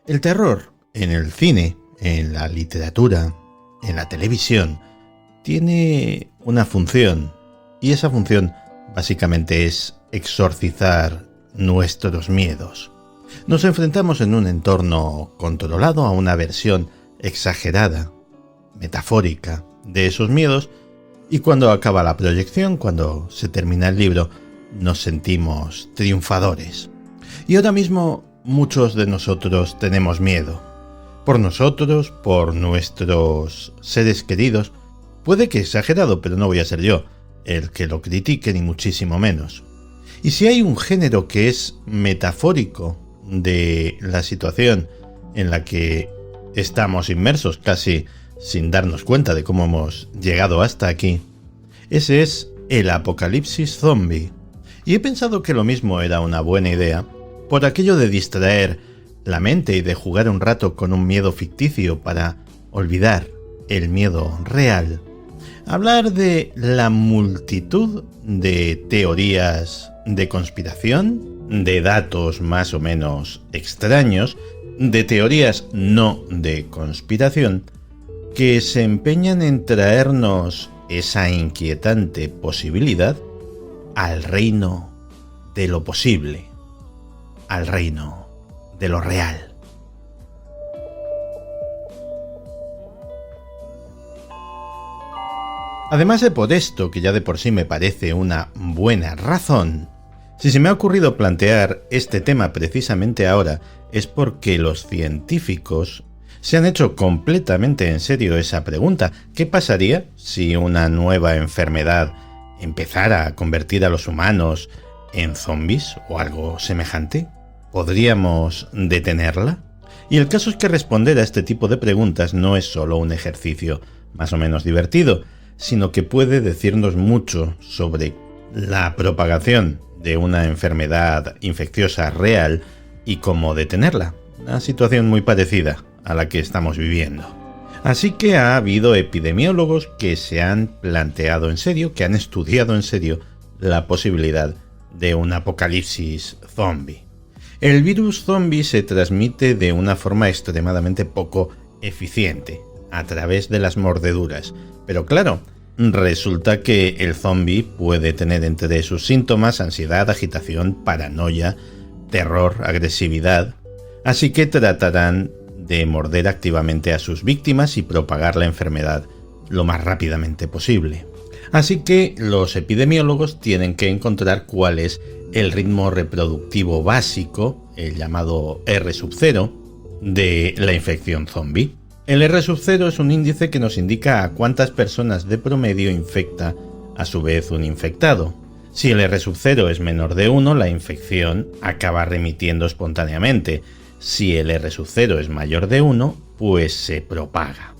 El terror en el cine, en la literatura, en la televisión, tiene una función, y esa función básicamente es exorcizar nuestros miedos. Nos enfrentamos en un entorno controlado a una versión exagerada, metafórica, de esos miedos, y cuando acaba la proyección, cuando se termina el libro, nos sentimos triunfadores. Y ahora mismo muchos de nosotros tenemos miedo. Por nosotros, por nuestros seres queridos. Puede que exagerado, pero no voy a ser yo el que lo critique, ni muchísimo menos. Y si hay un género que es metafórico de la situación en la que estamos inmersos, casi sin darnos cuenta de cómo hemos llegado hasta aquí, ese es el apocalipsis zombie. Y he pensado que lo mismo era una buena idea, por aquello de distraer la mente y de jugar un rato con un miedo ficticio para olvidar el miedo real. Hablar de la multitud de teorías de conspiración, de datos más o menos extraños, de teorías no de conspiración, que se empeñan en traernos esa inquietante posibilidad al reino de lo posible, al reino de lo real. Además de por esto, que ya de por sí me parece una buena razón, si se me ha ocurrido plantear este tema precisamente ahora, es porque los científicos se han hecho completamente en serio esa pregunta. ¿Qué pasaría si una nueva enfermedad empezara a convertir a los humanos en zombies o algo semejante? ¿Podríamos detenerla? Y el caso es que responder a este tipo de preguntas no es solo un ejercicio más o menos divertido, sino que puede decirnos mucho sobre la propagación de una enfermedad infecciosa real y cómo detenerla. Una situación muy parecida a la que estamos viviendo. Así que ha habido epidemiólogos que se han planteado en serio, que han estudiado en serio la posibilidad de un apocalipsis zombie. El virus zombie se transmite de una forma extremadamente poco eficiente, a través de las mordeduras. Pero claro, resulta que el zombie puede tener entre sus síntomas ansiedad, agitación, paranoia, terror, agresividad. Así que tratarán de morder activamente a sus víctimas y propagar la enfermedad lo más rápidamente posible. Así que los epidemiólogos tienen que encontrar cuál es el ritmo reproductivo básico, el llamado R0, de la infección zombie. El R0 es un índice que nos indica a cuántas personas de promedio infecta a su vez un infectado. Si el R0 es menor de 1, la infección acaba remitiendo espontáneamente. Si el R0 es mayor de 1, pues se propaga.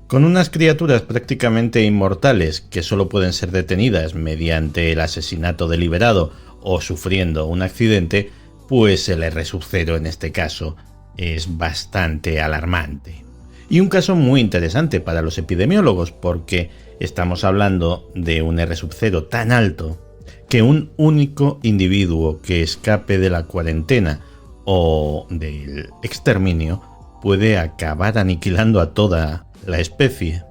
Con unas criaturas prácticamente inmortales que solo pueden ser detenidas mediante el asesinato deliberado o sufriendo un accidente, pues el R0 en este caso es bastante alarmante. Y un caso muy interesante para los epidemiólogos, porque estamos hablando de un R0 tan alto que un único individuo que escape de la cuarentena o del exterminio puede acabar aniquilando a toda la especie.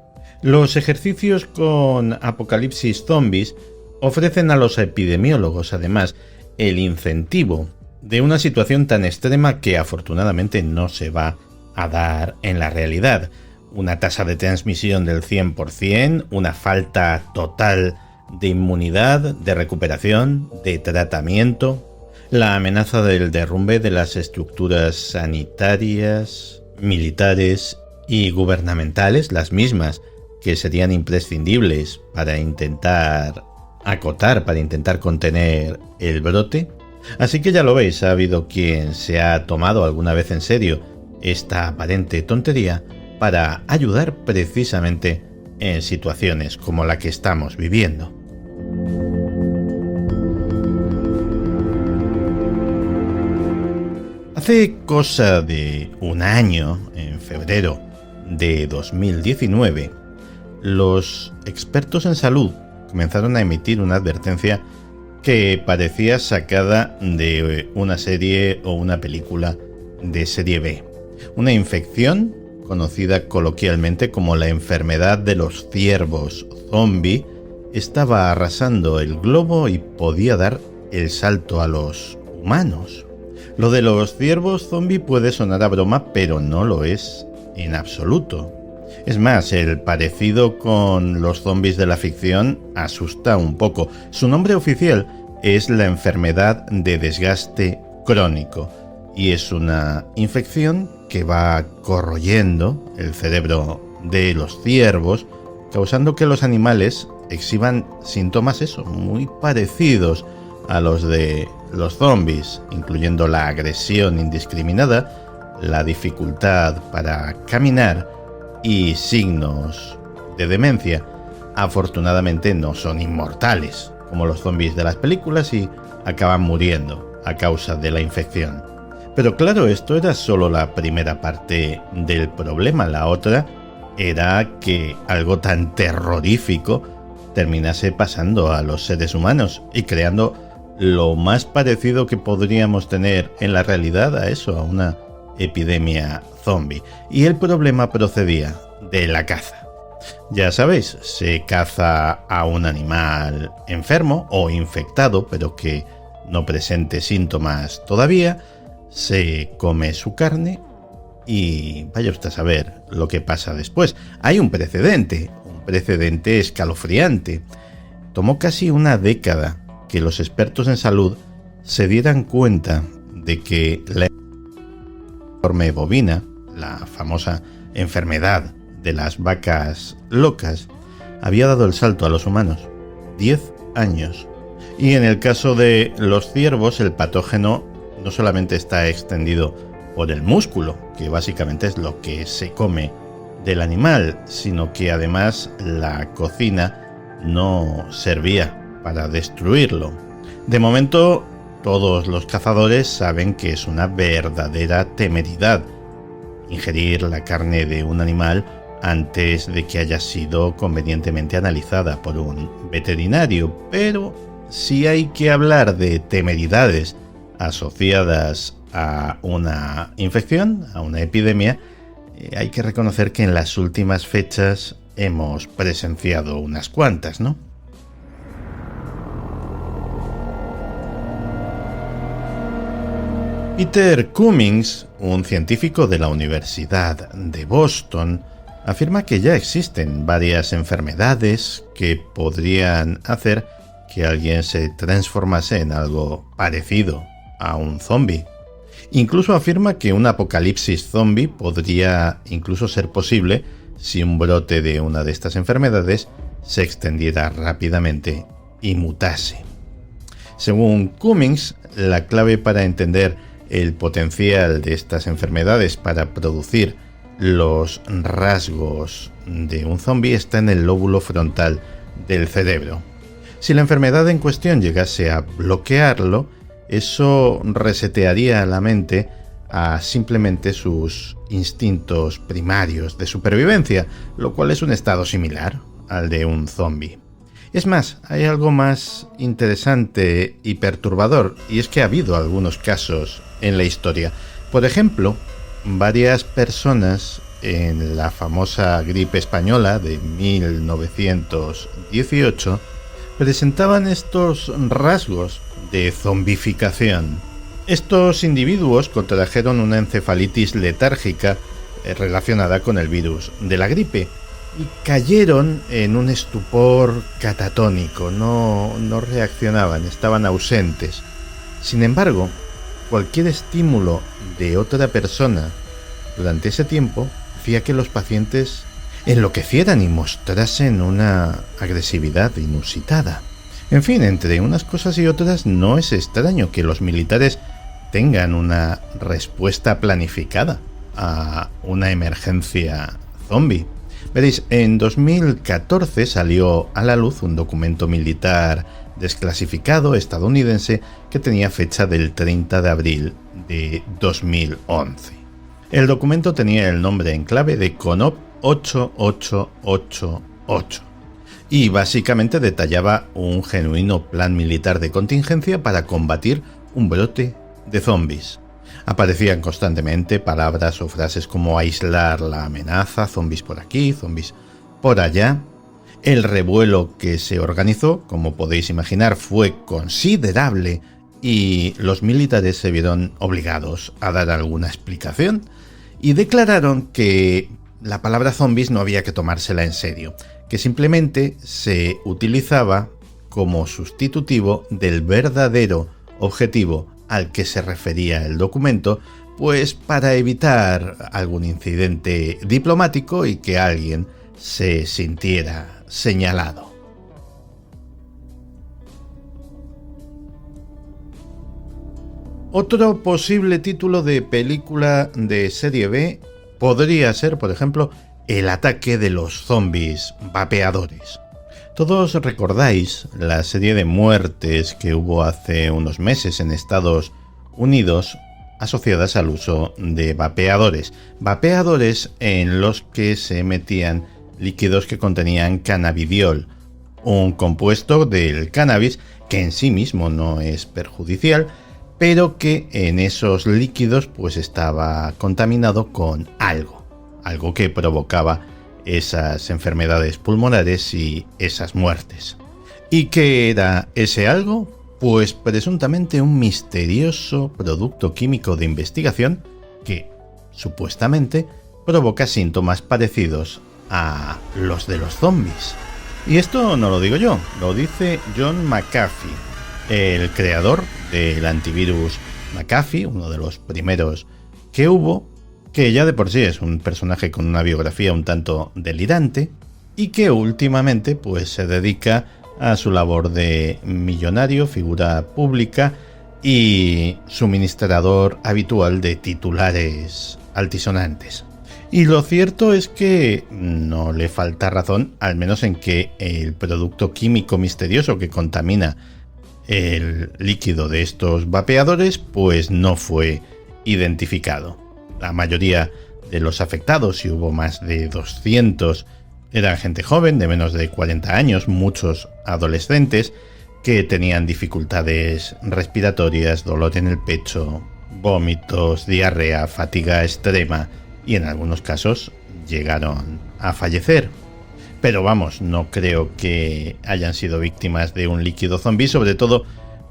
Los ejercicios con apocalipsis zombies ofrecen a los epidemiólogos además el incentivo de una situación tan extrema que afortunadamente no se va a dar en la realidad. Una tasa de transmisión del 100%, una falta total de inmunidad, de recuperación, de tratamiento, la amenaza del derrumbe de las estructuras sanitarias, militares y gubernamentales, las mismas que serían imprescindibles para intentar acotar, para intentar contener el brote. Así que ya lo veis, ha habido quien se ha tomado alguna vez en serio esta aparente tontería para ayudar precisamente en situaciones como la que estamos viviendo. Hace cosa de un año, en febrero de 2019, los expertos en salud comenzaron a emitir una advertencia que parecía sacada de una serie o una película de serie B. Una infección, conocida coloquialmente como la enfermedad de los ciervos zombie, estaba arrasando el globo y podía dar el salto a los humanos. Lo de los ciervos zombie puede sonar a broma, pero no lo es en absoluto. Es más, el parecido con los zombies de la ficción asusta un poco. Su nombre oficial es la enfermedad de desgaste crónico y es una infección que va corroyendo el cerebro de los ciervos, causando que los animales exhiban síntomas muy parecidos a los de los zombies, incluyendo la agresión indiscriminada, la dificultad para caminar y signos de demencia. Afortunadamente no son inmortales como los zombies de las películas y acaban muriendo a causa de la infección. Pero claro, esto era solo la primera parte del problema. La otra era que algo tan terrorífico terminase pasando a los seres humanos y creando lo más parecido que podríamos tener en la realidad a una epidemia zombie. Y el problema procedía de la caza. Ya sabéis, se caza a un animal enfermo o infectado, pero que no presente síntomas todavía, se come su carne y vaya usted a saber lo que pasa después. Hay un precedente escalofriante. Tomó casi una década que los expertos en salud se dieran cuenta de que la enfermedad bovina, la famosa enfermedad de las vacas locas, había dado el salto a los humanos. 10 años. Y en el caso de los ciervos, el patógeno no solamente está extendido por el músculo, que básicamente es lo que se come del animal, sino que además la cocina no servía para destruirlo. De momento, todos los cazadores saben que es una verdadera temeridad ingerir la carne de un animal antes de que haya sido convenientemente analizada por un veterinario, pero si hay que hablar de temeridades asociadas a una infección, a una epidemia, hay que reconocer que en las últimas fechas hemos presenciado unas cuantas, ¿no? Peter Cummings, un científico de la Universidad de Boston, afirma que ya existen varias enfermedades que podrían hacer que alguien se transformase en algo parecido a un zombie. Incluso afirma que un apocalipsis zombie podría incluso ser posible si un brote de una de estas enfermedades se extendiera rápidamente y mutase. Según Cummings, la clave para entender el potencial de estas enfermedades para producir los rasgos de un zombie está en el lóbulo frontal del cerebro. Si la enfermedad en cuestión llegase a bloquearlo, eso resetearía la mente a simplemente sus instintos primarios de supervivencia, lo cual es un estado similar al de un zombie. Es más, hay algo más interesante y perturbador, y es que ha habido algunos casos en la historia. Por ejemplo, varias personas en la famosa gripe española de 1918 presentaban estos rasgos de zombificación. Estos individuos contrajeron una encefalitis letárgica relacionada con el virus de la gripe y cayeron en un estupor catatónico, no reaccionaban, estaban ausentes. Sin embargo, cualquier estímulo de otra persona durante ese tiempo hacía que los pacientes enloquecieran y mostrasen una agresividad inusitada. En fin, entre unas cosas y otras, no es extraño que los militares tengan una respuesta planificada a una emergencia zombie. Veréis, en 2014 salió a la luz un documento militar desclasificado estadounidense que tenía fecha del 30 de abril de 2011. El documento tenía el nombre en clave de CONOP 8888 y básicamente detallaba un genuino plan militar de contingencia para combatir un brote de zombies. Aparecían constantemente palabras o frases como aislar la amenaza, zombies por aquí, zombies por allá. El revuelo que se organizó, como podéis imaginar, fue considerable y los militares se vieron obligados a dar alguna explicación y declararon que la palabra zombies no había que tomársela en serio, que simplemente se utilizaba como sustitutivo del verdadero objetivo al que se refería el documento, pues para evitar algún incidente diplomático y que alguien se sintiera señalado. Otro posible título de película de serie B podría ser, por ejemplo, El ataque de los zombies vapeadores. Todos recordáis la serie de muertes que hubo hace unos meses en Estados Unidos asociadas al uso de vapeadores. Vapeadores en los que se metían líquidos que contenían cannabidiol, un compuesto del cannabis que en sí mismo no es perjudicial, pero que en esos líquidos pues estaba contaminado con algo que provocaba esas enfermedades pulmonares y esas muertes. ¿Y qué era ese algo? Pues presuntamente un misterioso producto químico de investigación que, supuestamente, provoca síntomas parecidos a los de los zombies. Y esto no lo digo yo, lo dice John McAfee, el creador del antivirus McAfee, uno de los primeros que hubo, que ya de por sí es un personaje con una biografía un tanto delirante y que últimamente pues se dedica a su labor de millonario, figura pública y suministrador habitual de titulares altisonantes. Y lo cierto es que no le falta razón, al menos en que el producto químico misterioso que contamina el líquido de estos vapeadores pues no fue identificado. La mayoría de los afectados, y hubo más de 200, eran gente joven de menos de 40 años, muchos adolescentes que tenían dificultades respiratorias, dolor en el pecho, vómitos, diarrea, fatiga extrema y en algunos casos llegaron a fallecer. Pero vamos, no creo que hayan sido víctimas de un líquido zombie, sobre todo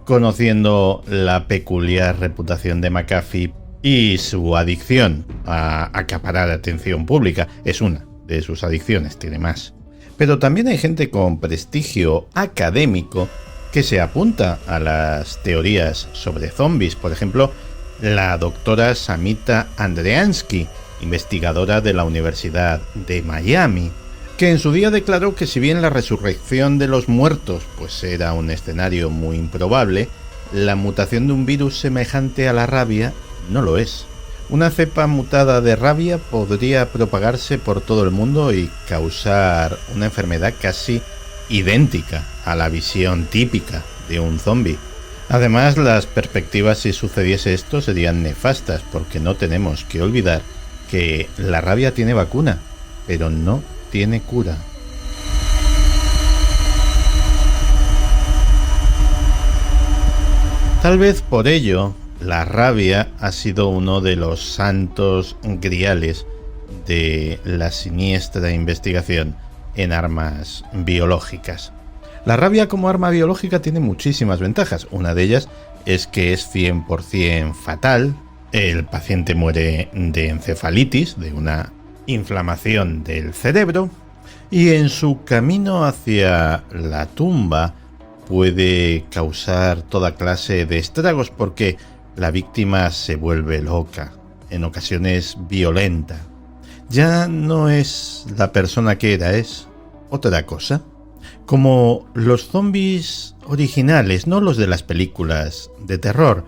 conociendo la peculiar reputación de McAfee y su adicción a acaparar atención pública. Es una de sus adicciones, tiene más. Pero también hay gente con prestigio académico que se apunta a las teorías sobre zombies. Por ejemplo, la doctora Samita Andreansky, investigadora de la Universidad de Miami, que en su día declaró que si bien la resurrección de los muertos pues era un escenario muy improbable, la mutación de un virus semejante a la rabia no lo es. Una cepa mutada de rabia podría propagarse por todo el mundo y causar una enfermedad casi idéntica a la visión típica de un zombie. Además, las perspectivas si sucediese esto serían nefastas, porque no tenemos que olvidar que la rabia tiene vacuna, pero no tiene cura. Tal vez por ello la rabia ha sido uno de los santos griales de la siniestra investigación en armas biológicas. La rabia como arma biológica tiene muchísimas ventajas. Una de ellas es que es 100% fatal. El paciente muere de encefalitis, de una inflamación del cerebro, y en su camino hacia la tumba puede causar toda clase de estragos porque la víctima se vuelve loca, en ocasiones violenta. Ya no es la persona que era, es otra cosa. Como los zombies originales, no los de las películas de terror,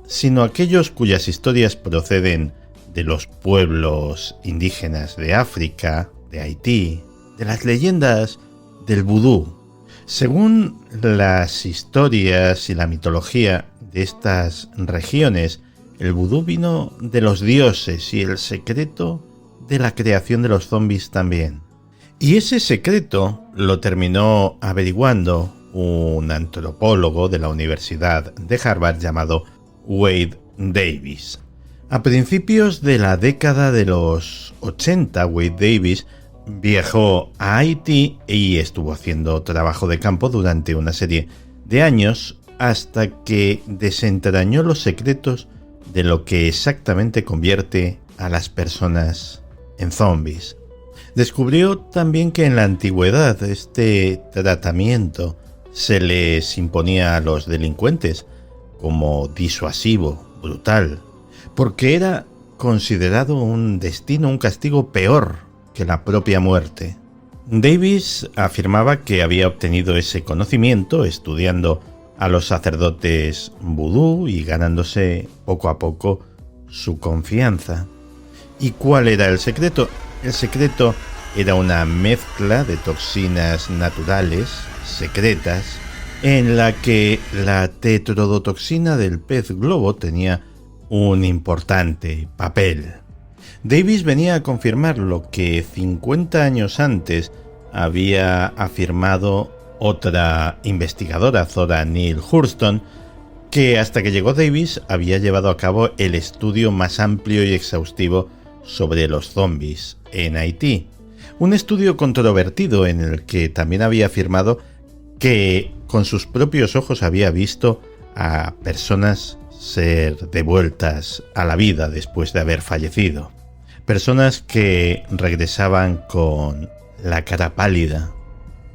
sino aquellos cuyas historias proceden de los pueblos indígenas de África, de Haití, de las leyendas del vudú. Según las historias y la mitología de estas regiones, el vudú vino de los dioses y el secreto de la creación de los zombies también. Y ese secreto lo terminó averiguando un antropólogo de la Universidad de Harvard llamado Wade Davis. A principios de la década de los 80, Wade Davis viajó a Haití y estuvo haciendo trabajo de campo durante una serie de años hasta que desentrañó los secretos de lo que exactamente convierte a las personas en zombies. Descubrió también que en la antigüedad este tratamiento se les imponía a los delincuentes como disuasivo, brutal, porque era considerado un destino, un castigo peor que la propia muerte. Davis afirmaba que había obtenido ese conocimiento estudiando a los sacerdotes vudú y ganándose poco a poco su confianza. ¿Y cuál era el secreto? El secreto era una mezcla de toxinas naturales, secretas, en la que la tetrodotoxina del pez globo tenía un importante papel. Davis venía a confirmar lo que 50 años antes había afirmado otra investigadora, Zora Neale Hurston, que hasta que llegó Davis había llevado a cabo el estudio más amplio y exhaustivo sobre los zombies en Haití. Un estudio controvertido en el que también había afirmado que con sus propios ojos había visto a personas ser devueltas a la vida después de haber fallecido. Personas que regresaban con la cara pálida,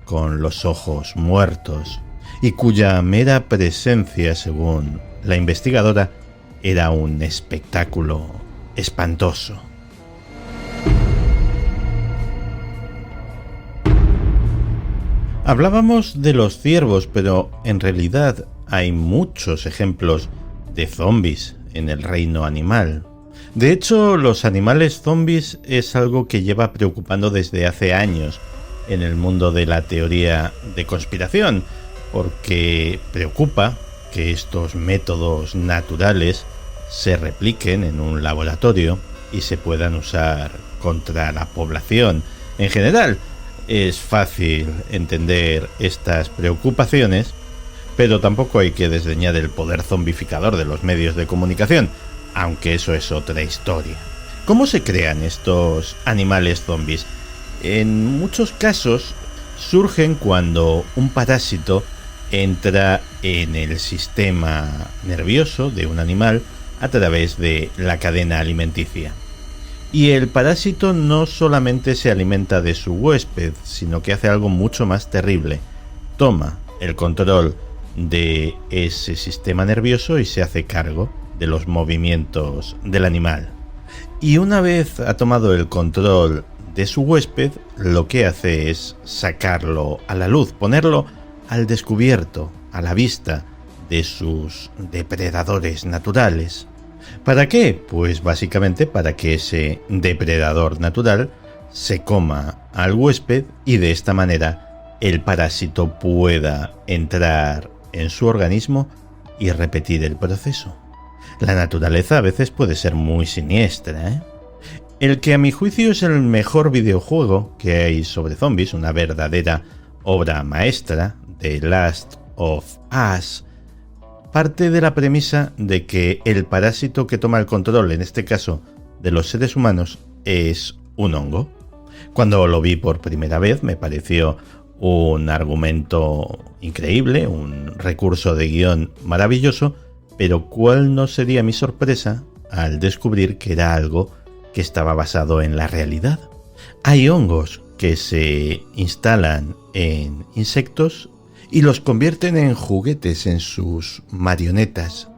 con los ojos muertos, y cuya mera presencia, según la investigadora, era un espectáculo espantoso. Hablábamos de los ciervos, pero en realidad hay muchos ejemplos de zombies en el reino animal. De hecho, los animales zombies es algo que lleva preocupando desde hace años en el mundo de la teoría de conspiración, porque preocupa que estos métodos naturales se repliquen en un laboratorio y se puedan usar contra la población en general. Es fácil entender estas preocupaciones, pero tampoco hay que desdeñar el poder zombificador de los medios de comunicación, aunque eso es otra historia. ¿Cómo se crean estos animales zombies? En muchos casos surgen cuando un parásito entra en el sistema nervioso de un animal a través de la cadena alimenticia. Y el parásito no solamente se alimenta de su huésped, sino que hace algo mucho más terrible. Toma el control de ese sistema nervioso y se hace cargo de los movimientos del animal. Y una vez ha tomado el control de su huésped, lo que hace es sacarlo a la luz, ponerlo al descubierto, a la vista de sus depredadores naturales. ¿Para qué? Pues básicamente para que ese depredador natural se coma al huésped y de esta manera el parásito pueda entrar en su organismo y repetir el proceso. La naturaleza a veces puede ser muy siniestra, ¿eh? El que a mi juicio es el mejor videojuego que hay sobre zombies, una verdadera obra maestra, The Last of Us, parte de la premisa de que el parásito que toma el control, en este caso de los seres humanos, es un hongo. Cuando lo vi por primera vez me pareció un argumento increíble, un recurso de guión maravilloso, pero ¿cuál no sería mi sorpresa al descubrir que era algo que estaba basado en la realidad? Hay hongos que se instalan en insectos y los convierten en juguetes, en sus marionetas,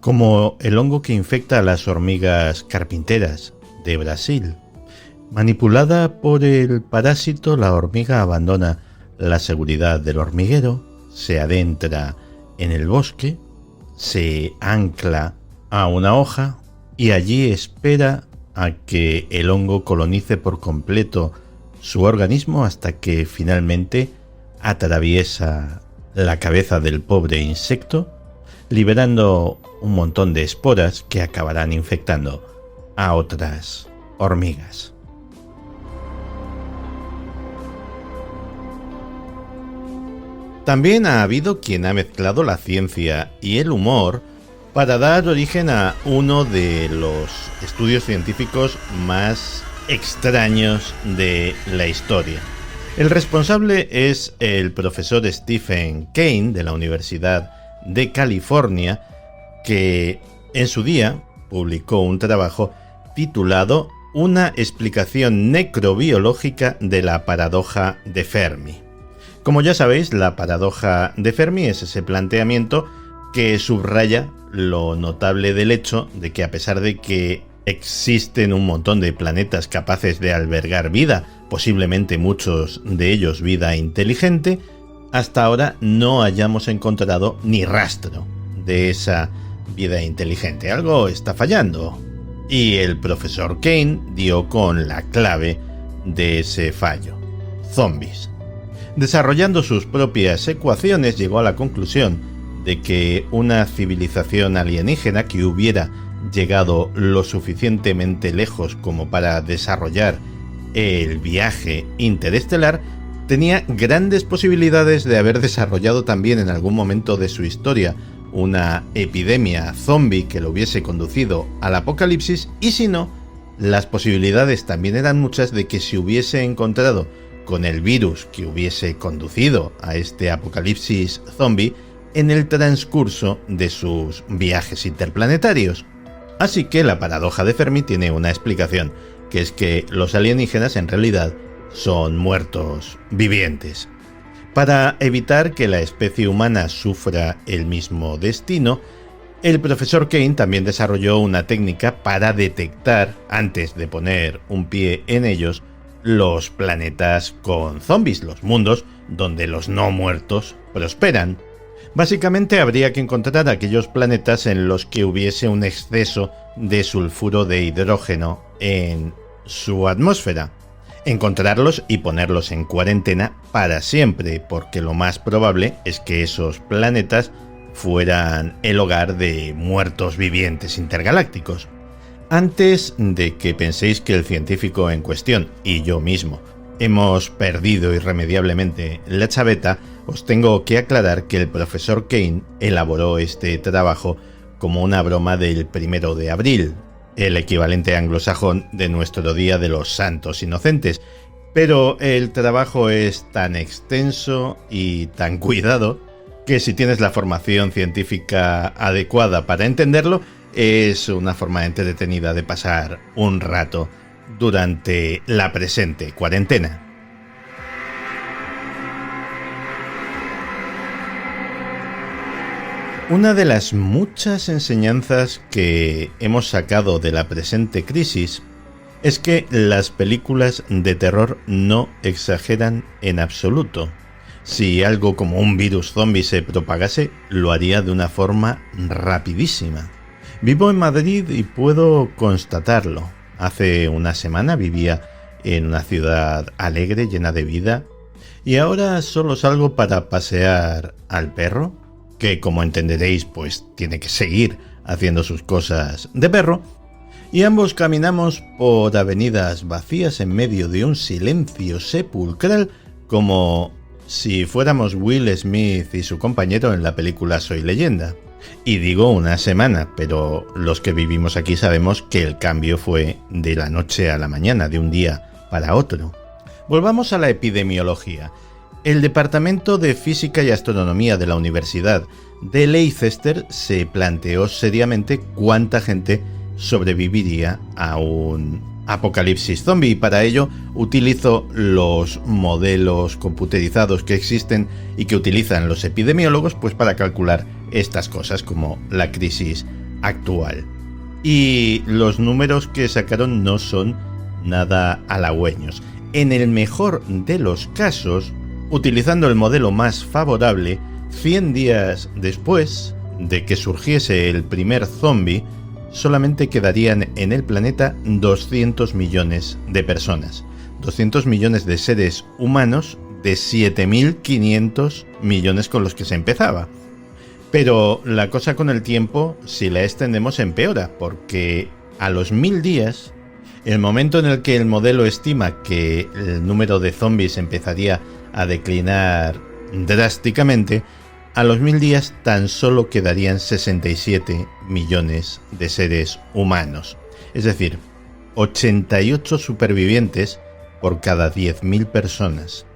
como el hongo que infecta a las hormigas carpinteras de Brasil. Manipulada por el parásito, la hormiga abandona la seguridad del hormiguero, se adentra en el bosque, se ancla a una hoja y allí espera a que el hongo colonice por completo su organismo hasta que finalmente atraviesa la cabeza del pobre insecto, liberando un montón de esporas que acabarán infectando a otras hormigas. También ha habido quien ha mezclado la ciencia y el humor para dar origen a uno de los estudios científicos más extraños de la historia. El responsable es el profesor Stephen Kane de la Universidad de California, que en su día publicó un trabajo titulado Una explicación necrobiológica de la paradoja de Fermi. Como ya sabéis, la paradoja de Fermi es ese planteamiento que subraya lo notable del hecho de que, a pesar de que existen un montón de planetas capaces de albergar vida, posiblemente muchos de ellos vida inteligente, hasta ahora no hayamos encontrado ni rastro de esa vida inteligente. Algo está fallando. Y el profesor Kane dio con la clave de ese fallo: zombies. Desarrollando sus propias ecuaciones, llegó a la conclusión de que una civilización alienígena que hubiera llegado lo suficientemente lejos como para desarrollar el viaje interestelar tenía grandes posibilidades de haber desarrollado también en algún momento de su historia una epidemia zombie que lo hubiese conducido al apocalipsis, y si no, las posibilidades también eran muchas de que se hubiese encontrado con el virus que hubiese conducido a este apocalipsis zombie en el transcurso de sus viajes interplanetarios. Así que la paradoja de Fermi tiene una explicación, que es que los alienígenas en realidad son muertos vivientes. Para evitar que la especie humana sufra el mismo destino, el profesor Kane también desarrolló una técnica para detectar, antes de poner un pie en ellos, los planetas con zombies, los mundos donde los no muertos prosperan. Básicamente habría que encontrar aquellos planetas en los que hubiese un exceso de sulfuro de hidrógeno en su atmósfera. Encontrarlos y ponerlos en cuarentena para siempre, porque lo más probable es que esos planetas fueran el hogar de muertos vivientes intergalácticos. Antes de que penséis que el científico en cuestión y yo mismo hemos perdido irremediablemente la chaveta, os tengo que aclarar que el profesor Kane elaboró este trabajo como una broma del 1 de abril, el equivalente anglosajón de nuestro Día de los Santos Inocentes, pero el trabajo es tan extenso y tan cuidado que, si tienes la formación científica adecuada para entenderlo, es una forma entretenida de pasar un rato durante la presente cuarentena. Una de las muchas enseñanzas que hemos sacado de la presente crisis es que las películas de terror no exageran en absoluto. Si algo como un virus zombie se propagase, lo haría de una forma rapidísima. Vivo en Madrid y puedo constatarlo. Hace una semana vivía en una ciudad alegre, llena de vida, y ahora solo salgo para pasear al perro, que, como entenderéis, pues tiene que seguir haciendo sus cosas de perro, y ambos caminamos por avenidas vacías en medio de un silencio sepulcral, como si fuéramos Will Smith y su compañero en la película Soy Leyenda. Y digo una semana, pero los que vivimos aquí sabemos que el cambio fue de la noche a la mañana, de un día para otro. Volvamos a la epidemiología. El Departamento de Física y Astronomía de la Universidad de Leicester se planteó seriamente cuánta gente sobreviviría a un apocalipsis zombie, y para ello utilizó los modelos computerizados que existen y que utilizan los epidemiólogos pues para calcular estas cosas, como la crisis actual. Y los números que sacaron no son nada halagüeños. En el mejor de los casos, utilizando el modelo más favorable, 100 días después de que surgiese el primer zombie, solamente quedarían en el planeta 200 millones de personas. 200 millones de seres humanos de 7.500 millones con los que se empezaba. Pero la cosa con el tiempo, si la extendemos, empeora, porque a los 1000 días, el momento en el que el modelo estima que el número de zombies empezaría a declinar drásticamente, a los 1000 días tan solo quedarían 67 millones de seres humanos. Es decir, 88 supervivientes por cada 10.000 personas.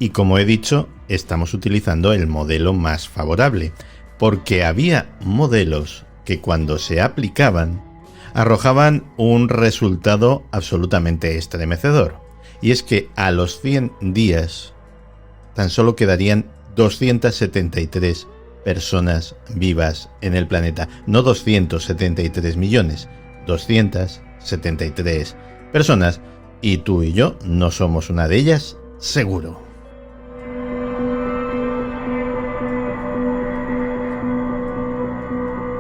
Y como he dicho, estamos utilizando el modelo más favorable, porque había modelos que cuando se aplicaban arrojaban un resultado absolutamente estremecedor. Y es que a los 100 días tan solo quedarían 273 personas vivas en el planeta. No 273 millones, 273 personas. Y tú y yo no somos una de ellas, seguro.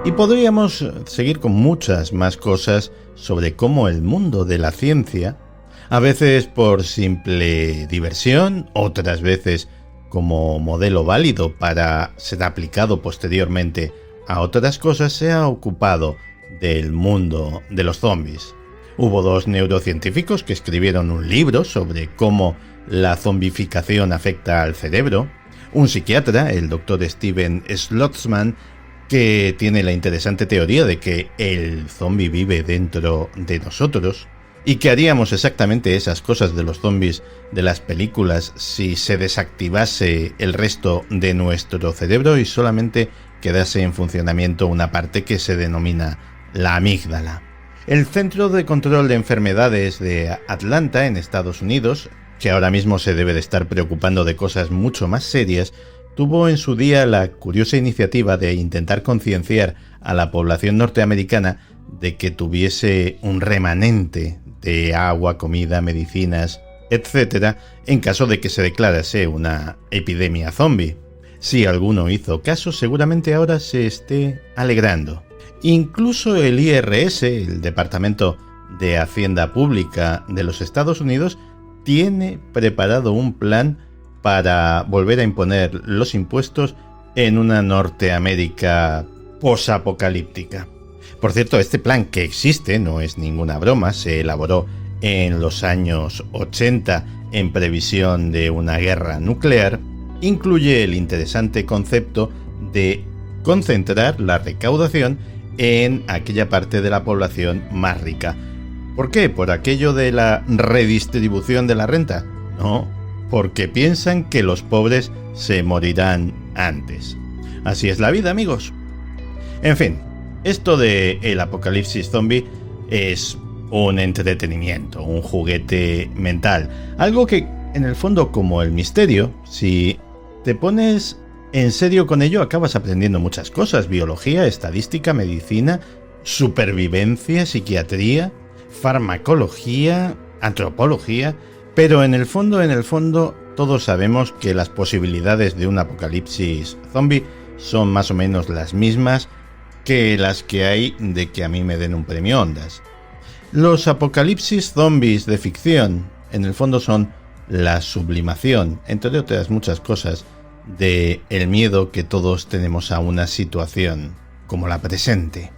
Y podríamos seguir con muchas más cosas sobre cómo el mundo de la ciencia, a veces por simple diversión, otras veces como modelo válido para ser aplicado posteriormente a otras cosas, se ha ocupado del mundo de los zombies. Hubo 2 neurocientíficos que escribieron un libro sobre cómo la zombificación afecta al cerebro, un psiquiatra, el Dr. Steven Schlotzman, que tiene la interesante teoría de que el zombie vive dentro de nosotros y que haríamos exactamente esas cosas de los zombies de las películas si se desactivase el resto de nuestro cerebro y solamente quedase en funcionamiento una parte que se denomina la amígdala. El Centro de Control de Enfermedades de Atlanta, en Estados Unidos, que ahora mismo se debe de estar preocupando de cosas mucho más serias, tuvo en su día la curiosa iniciativa de intentar concienciar a la población norteamericana de que tuviese un remanente de agua, comida, medicinas, etc., en caso de que se declarase una epidemia zombie. Si alguno hizo caso, seguramente ahora se esté alegrando. Incluso el IRS, el Departamento de Hacienda Pública de los Estados Unidos, tiene preparado un plan para volver a imponer los impuestos en una Norteamérica posapocalíptica. Por cierto, este plan, que existe, no es ninguna broma, se elaboró en los años 80 en previsión de una guerra nuclear, incluye el interesante concepto de concentrar la recaudación en aquella parte de la población más rica. ¿Por qué? ¿Por aquello de la redistribución de la renta? No, porque piensan que los pobres se morirán antes. Así es la vida, amigos. En fin, esto de el apocalipsis zombie es un entretenimiento, un juguete mental, algo que en el fondo, como el misterio, si te pones en serio con ello, acabas aprendiendo muchas cosas: biología, estadística, medicina, supervivencia, psiquiatría, farmacología, antropología. Pero en el fondo, todos sabemos que las posibilidades de un apocalipsis zombie son más o menos las mismas que las que hay de que a mí me den un premio Ondas. Los apocalipsis zombies de ficción, en el fondo, son la sublimación, entre otras muchas cosas, de el miedo que todos tenemos a una situación como la presente.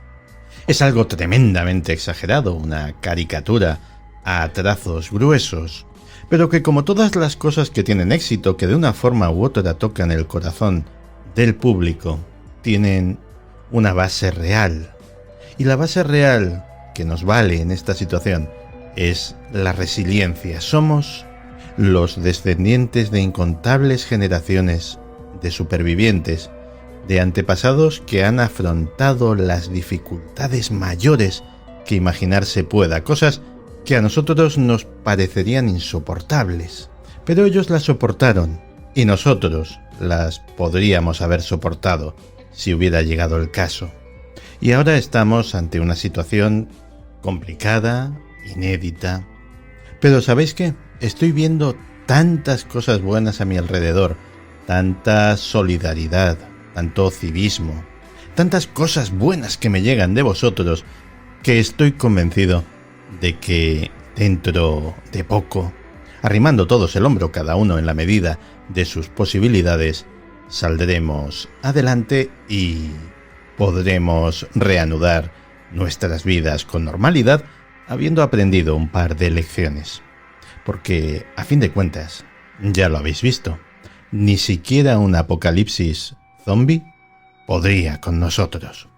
Es algo tremendamente exagerado, una caricatura a trazos gruesos, pero que, como todas las cosas que tienen éxito, que de una forma u otra tocan el corazón del público, tienen una base real. Y la base real que nos vale en esta situación es la resiliencia. Somos los descendientes de incontables generaciones de supervivientes, de antepasados que han afrontado las dificultades mayores que imaginarse pueda, cosas que a nosotros nos parecerían insoportables, pero ellos las soportaron y nosotros las podríamos haber soportado si hubiera llegado el caso. Y ahora estamos ante una situación complicada, inédita. Pero ¿sabéis qué? Estoy viendo tantas cosas buenas a mi alrededor, tanta solidaridad, tanto civismo, tantas cosas buenas que me llegan de vosotros, que estoy convencido de que dentro de poco, arrimando todos el hombro, cada uno en la medida de sus posibilidades, saldremos adelante y podremos reanudar nuestras vidas con normalidad, habiendo aprendido un par de lecciones. Porque, a fin de cuentas, ya lo habéis visto, ni siquiera un apocalipsis zombie podría con nosotros.